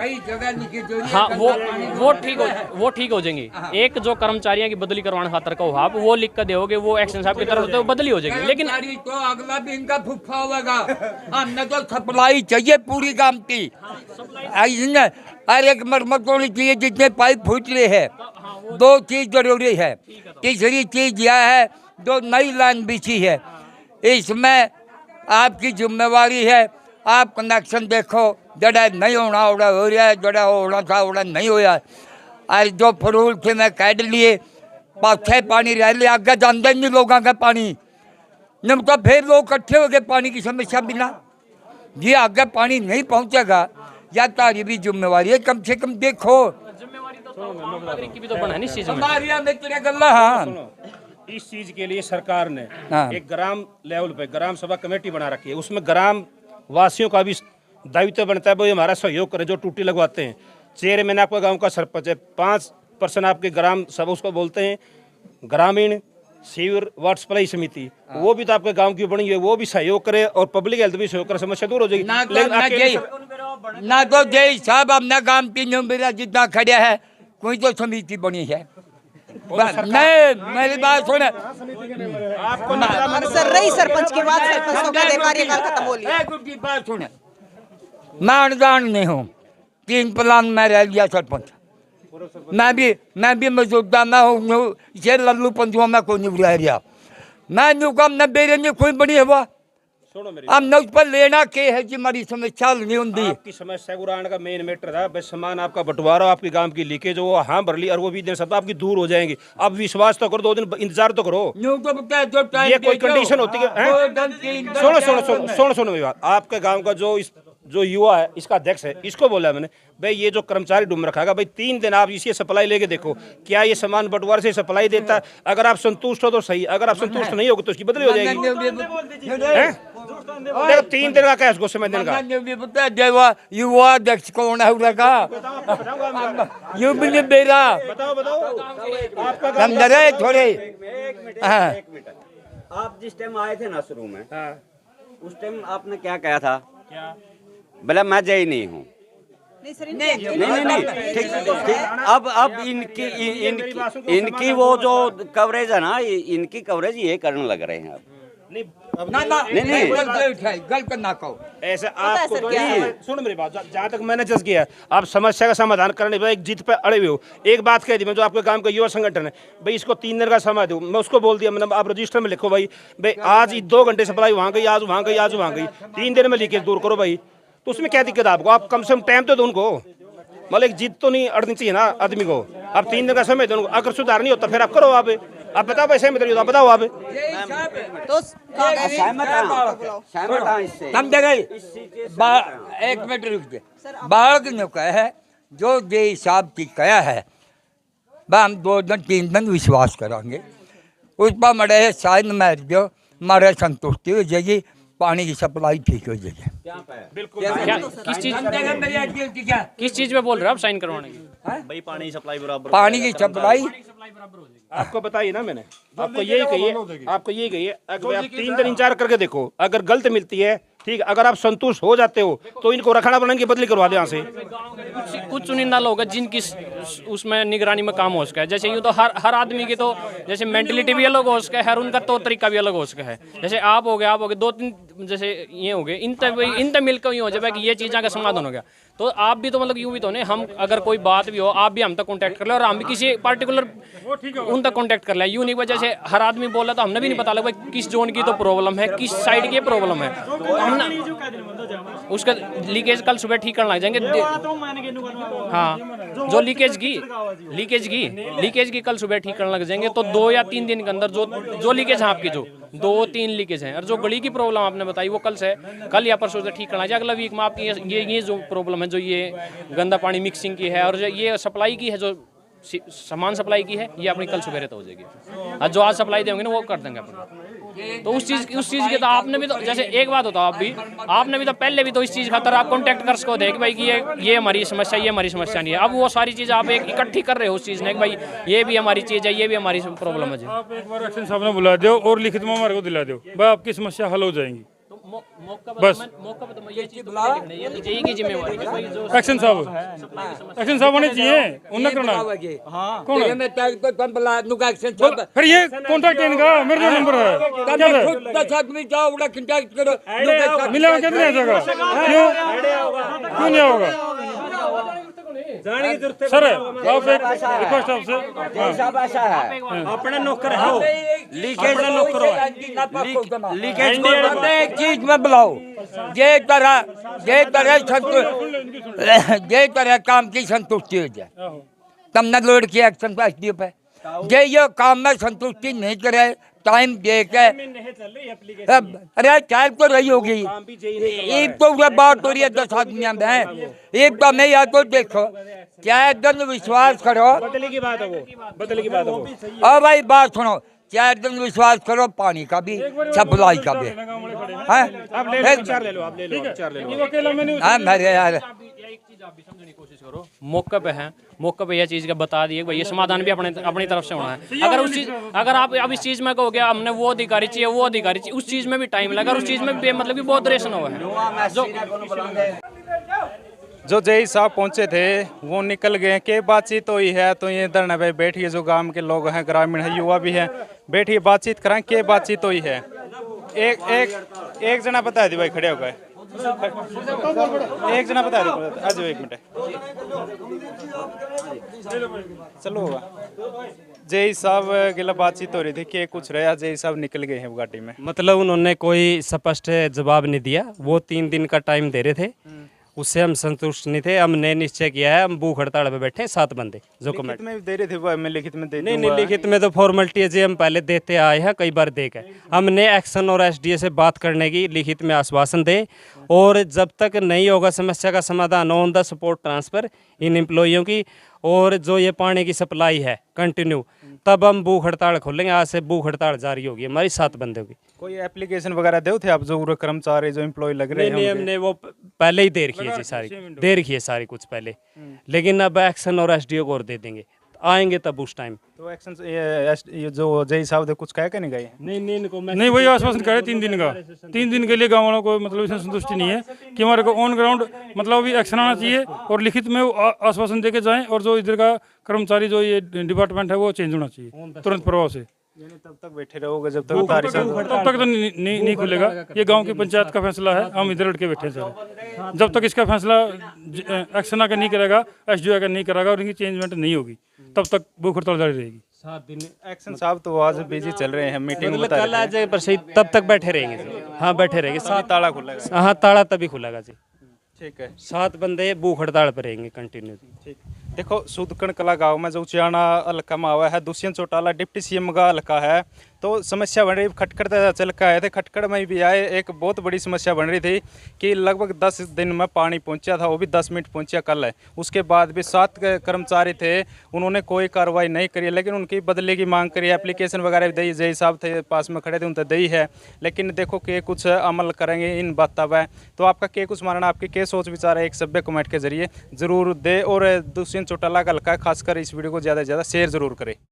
हाँ वो ठीक हो जाएंगी। एक जो कर्मचारियों की बदली करवाने खातर का हो, आप वो लिख कर दोगे, वो एक्शन साहब की तरफ से बदली हो जाएगी। लेकिन तो अगला भी इनका फुफा होगा, हमने तो सप्लाई चाहिए पूरी काम की। हर एक मरम्मत होनी चाहिए, जितने पाइप फूट रहे हैं। 2 चीज जरूरी है। तीसरी चीज यह है, जो नई लाइन बिछी है, इसमें आपकी जिम्मेवारी है। आप कनेक्शन देखो, जड़ा नहीं होना हो रहा है, जड़ा होना था होना नहीं होया। और जो फरूल थे मैं काट लिए, पाछे पानी रह लिया, आगे जानते नहीं लोगों का पानी नहीं, तो फिर लोग इकट्ठे हो गए पानी की समस्या बिना। ये आगे पानी नहीं पहुँचेगा, या तारी भी जिम्मेवारी है, कम से कम देखो। की भी तो बना है इस चीज में। हाँ, इस चीज के लिए सरकार ने एक ग्राम लेवल पे ग्राम सभा कमेटी बना रखी है, उसमें ग्राम वासियों का भी दायित्व बनता है, वो हमारा सहयोग करें, जो टूटी लगवाते हैं। चेयरमैन आपका गांव का सरपंच है, 5% आपके ग्राम सभा उसको बोलते हैं ग्रामीण सीवर वाटर सप्लाई समिति, वो भी तो आपके गांव की बनी है, वो भी सहयोग करे और पब्लिक हेल्थ भी सहयोग करे, समस्या दूर हो जाएगी। ना तो जय साहब हमने काम 3 मेरा जितना खड़े है, कोई तो समिति बनी है नहीं। मेरी बात सुने, सर रही सरपंच की बात, सरपंच तो कहते कार्यकाल खत्म हो लिया। बात सुने, मैं अनजान नहीं हूँ, 3 प्लान में रह लिया सरपंच। मैं भी मौजूदा मैं हूँ, ये लल्लू पंजुआ में कोई नहीं रह गया। मैं न्यू काम न बेरे नहीं कोई बड़ी हुआ, अब न उस पर लेना के है जी, हमारी समस्या नहीं होती। आपकी समस्या गुरान का मेन मैटर था, बस सामान आपका बंटवारा, आपके गांव की लीकेज हो, हाँ भर ली, और वो भी दिन सब आपकी दूर हो जाएंगी। अब विश्वास तो करो, 2 दिन इंतजार तो करो। ये कोई कंडीशन होती है? सुनो मेरी बात। आपके गाँव का जो युवा है, इसका अध्यक्ष है, इसको बोला मैंने, भाई ये जो कर्मचारी डूम रखा है भाई, 3 दिन आप इसी सप्लाई लेके देखो, क्या ये सामान बंटवारे से सप्लाई देता है? अगर आप संतुष्ट हो तो सही, अगर आप संतुष्ट नहीं होगे तो इसकी बदली हो जाएगी। 3 दिन का क्या उसको समय देने का? युवा अध्यक्ष कौन है उनका? यू भी नहीं बेरा बताओ थोड़े। आप जिस टाइम आए थे ना शुरू में, उस टाइम आपने क्या कहा था? बोला मैं जय नहीं हूँ, नहीं ठीक ठीक। अब इनकी वो जो कवरेज है ना, इनकी कवरेज ये करने लग रहे हैं अब। नहीं गलत ना कहो ऐसे आपको सुन मेरी बात, जहाँ तक मैंने जज किया, आप समस्या का समाधान करने के बाद एक जिद पे अड़े हुए हो। एक बात कह दी मैं, जो आपके गांव का युवा संगठन है भाई, इसको 3 दिन का समय दो। मैं उसको बोल दिया, मैंने आप रजिस्टर में लिखो भाई आज 2 घंटे सप्लाई वहाँ गई, आज वहाँ गई, आज वहाँ गई, 3 दिन में लीकेज दूर करो भाई। तो उसमें क्या दिक्कत आपको? आप कम से कम टाइम तो दो उनको, मतलब एक जिद तो नहीं अड़नी चाहिए ना आदमी को। आप 3 दिन का समय दो, अगर सुधार नहीं होता फिर आप करो। आप बताओ पैसे में तो बताओ आप। तो समझ गए? एक मिनट रुक, बाढ़ ने कहा है जो जे हिसाब की कहा है वह हम 2 दिन 3 दिन विश्वास करेंगे उस पर। मरे शायद मैं जो हमारे संतुष्टि हो जाएगी, पानी की सप्लाई ठीक हो जाएगी। बिल्कुल। किस चीज पे बोल रहे हो आप साइन करवाने की? भाई पानी की सप्लाई बराबर, पानी की सप्लाई आपको बताइए ना मैंने, आपको यही कहिए अगर आप 3 दिन इंतजार करके देखो, अगर गलत मिलती है ठीक, अगर आप संतुष्ट हो जाते हो तो इनको रखना बनाने की बदली करवा दे यहाँ से। कुछ चुनिंदा लोग हैं जिनकी उसमें निगरानी में काम हो सका है। जैसे यूँ तो हर आदमी की तो जैसे मेंटलिटी भी अलग हो सका है, हर उनका तौर तरीका भी अलग हो सका है। जैसे आप हो गए 2-3 जैसे ये हो गए, इन तक मिलकर यूँ हो जाए कि ये चीज़ों का समाधान हो गया। तो आप भी तो मतलब यूँ भी तो नहीं, हम अगर कोई बात भी हो आप भी हम तक कॉन्टैक्ट कर ले और हम भी किसी पार्टिकुलर उन तक कॉन्टैक्ट कर लें। यूँ नहीं वजह से हर आदमी बोला तो हमने भी नहीं पता लगा भाई किस जोन की तो प्रॉब्लम है, किस साइड की प्रॉब्लम है। हम उसका लीकेज कल सुबह ठीक करने लग जाएंगे। हाँ, जो लीकेज की कल सुबह ठीक करने लग जाएंगे। तो 2 या 3 दिन के अंदर जो लीकेज है आपकी, जो 2-3 लीकेज हैं, और जो गली की प्रॉब्लम आपने बताई वो कल या परसों से ठीक करना है। अगला वीक में आपकी ये जो प्रॉब्लम है, जो ये गंदा पानी मिक्सिंग की है और जो ये सप्लाई की है, जो सामान सप्लाई की है, ये अपनी कल सुबह तो हो जाएगी। और जो आज सप्लाई देंगे ना वो कर देंगे अपन। तो उस चीज़ की तो आपने भी तो, जैसे एक बात होता आपने भी तो पहले भी तो इस चीज़ खातर आप कॉन्टैक्ट कर सको थे कि भाई कि ये हमारी समस्या, ये हमारी समस्या नहीं है। अब वो सारी चीज़ आप एक इकट्ठी कर रहे हो उस चीज़ ने कि भाई ये भी हमारी चीज़ है, ये भी हमारी प्रॉब्लम है जी। आप एक बार एक्शन साहब ने बुला दो और लिखित में हमारे को दिला दो, भाई आपकी समस्या हल हो जाएंगी। बस एक्शन साहब होने चाहिए, उन्हें करना। कौन है? फिर ये कॉन्टैक्ट इनका मेरा नंबर है, मिला कितने आ जाएगा? क्यों नहीं होगा सर? आप एक रिक्वेस्ट आपसे, अपने नौकर हो, लीकेज एक चीज में बुलाओ, ये तरह काम की संतुष्टि हो जाए तब न लोड किया एक्शन का एसडीओ पे। ये काम में संतुष्टि नहीं करे टाइम दे के, अरे चाय तो रही होगी, एक तो बात हो रही है 10 आदमियों में, एक तो नहीं या तो देखो क्या दिन विश्वास करो, बदले की बात है वो। और भाई बात सुनो, 4 दिन विश्वास करो पानी का भी सप्लाई का भी। आप ले लो, 4 ले लो, आप ले लो, 4 ले लो। मेरे यार एक चीज आप भी समझने की कोशिश करो, मौके पे यह चीज का बता दिए भाई ये समाधान भी अपनी तरफ से होना है। अगर आप अब इस चीज में कहोगे हमने वो अधिकारी चाहिए, उस चीज में भी टाइम लगा और उस चीज में मतलब कि बहुत रेशन हुआ है। जो जय साहब पहुंचे थे वो निकल गए, के बातचीत हुई है तो ये धरना भाई बैठिए, जो गांव के लोग हैं, ग्रामीण है, युवा भी हैं, बैठिए बातचीत कराएं, के बातचीत हुई है। एक जना बता दी भाई, खड़े हो गए, एक जना बता दो, आ जाओ 1 मिनट, चलो होगा। जय साहब गिला बातचीत हो रही थी कि कुछ रहा, जय साहब निकल गए हैं गाड़ी में। मतलब उन्होंने कोई स्पष्ट जवाब नहीं दिया, वो 3 दिन का टाइम दे रहे थे, उससे हम संतुष्ट नहीं थे। हमने निश्चय किया है, हम भूख हड़ताल पे बैठे 7 बंदे जो लिखित में दे रहे थे, मैं लिखित में दे नहीं, लिखित में तो फॉर्मेलिटी है जी, हम पहले देते आए हैं, कई बार दे गए। हमने एक्शन और एसडीए से बात करने की लिखित में आश्वासन दे, और जब तक नहीं होगा समस्या का समाधान ऑन द स्पॉट ट्रांसफर इन एम्प्लॉइयों की, और जो ये पानी की सप्लाई है कंटिन्यू, तब हम भूख हड़ताल खोलेंगे। आज से भूख हड़ताल जारी होगी हमारी 7 बंदों की। कोई एप्लीकेशन वगैरह दे थे आप, जो कर्मचारी जो एम्प्लॉय लग रहे हैं? हमने वो पहले ही दे रखी है जी, सारी दे रखी है सारी कुछ पहले, लेकिन अब एक्शन और एसडीओ को और दे देंगे। आएंगे तब उस टाइम। तो एक्शन ये जो जय साहब थे कुछ कह के नहीं गए? नहीं, वही आश्वासन करे 3 दिन का। 3 दिन के लिए गाँव वालों को मतलब इसमें संतुष्टि नहीं है कि हमारे को ऑन ग्राउंड मतलब अभी एक्शन आना चाहिए और लिखित में वो आश्वासन दे के जाएँ, और जो इधर का कर्मचारी जो ये डिपार्टमेंट है वो चेंज होना चाहिए तुरंत प्रभाव से। तब तक बैठे रहोगे जब तक तब तक तो नहीं खुलेगा। ये गांव की पंचायत का फैसला है, हम इधर लड़के बैठे हैं सर। जब तक इसका फैसला एक्शन आकर नहीं करेगा, SDO आकर नहीं करेगा और इनकी चेंजमेंट नहीं होगी, तब तक भूख हड़ताल जारी रहेगी। 7 दिन एक्शन साहब तो आज बिजी चल रहे हैं, मीटिंग मतलब कल आ जाए पर सही, तब तक बैठे रहेंगे। हाँ बैठे रहेंगे। 7 ताला खुलेगा। हाँ ताला तभी खुलेगा जी। ठीक है। 7 बंदे भूख हड़ताल पर रहेंगे कंटिन्यू। ठीक। देखो सूदकण कला गांव में जो उचाना हल्का में आवा है, दुष्यंत चौटाला डिप्टी CM का हल्का है, तो समस्या बन रही खटखड़ चल के आए थे। खटखड़ में भी आए, एक बहुत बड़ी समस्या बन रही थी कि लगभग 10 दिन में पानी पहुंचा था, वो भी 10 मिनट पहुंचा कल है। उसके बाद भी 7 कर्मचारी थे, उन्होंने कोई कार्रवाई नहीं करी, लेकिन उनकी बदले की मांग करी, एप्लीकेशन वगैरह दी। जय साहब थे पास में खड़े थे, उनसे दी है, लेकिन देखो के कुछ अमल करेंगे इन बातों पर। तो आपका के कुछ मानना, आपकी के सोच विचार है, एक सभ्य कमेंट के जरिए जरूर दे, और दुष्यंत चौटाला का हल्का खासकर इस वीडियो को ज़्यादा से ज़्यादा शेयर जरूर करें।